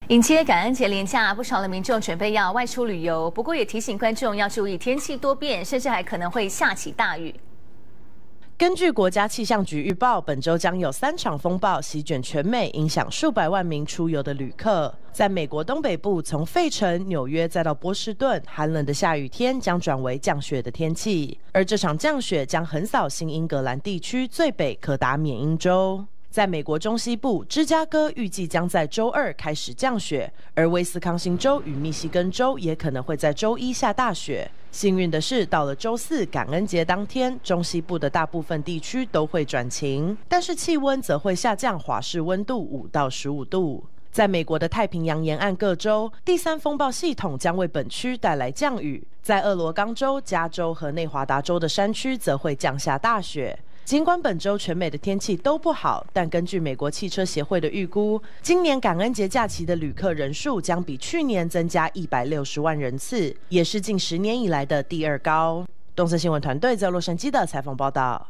迎接感恩节连假，不少的民众准备要外出旅游，不过也提醒观众要注意天气多变，甚至还可能会下起大雨。根据国家气象局预报，本周将有3场风暴席卷全美，影响数百万名出游的旅客。在美国东北部，从费城、纽约再到波士顿，寒冷的下雨天将转为降雪的天气，而这场降雪将横扫新英格兰地区，最北可达缅因州。在美国中西部，芝加哥预计将在周2开始降雪，而威斯康星州与密西根州也可能会在周1下大雪。幸运的是，到了周4感恩节当天，中西部的大部分地区都会转晴，但是气温则会下降，华氏温度5到15度。在美国的太平洋沿岸各州，第3风暴系统将为本区带来降雨，在俄罗冈州、加州和内华达州的山区则会降下大雪。尽管本周全美的天气都不好，但根据美国汽车协会的预估，今年感恩节假期的旅客人数将比去年增加160万人次，也是近10年以来的第2高。东森新闻团队在洛杉矶的采访报道。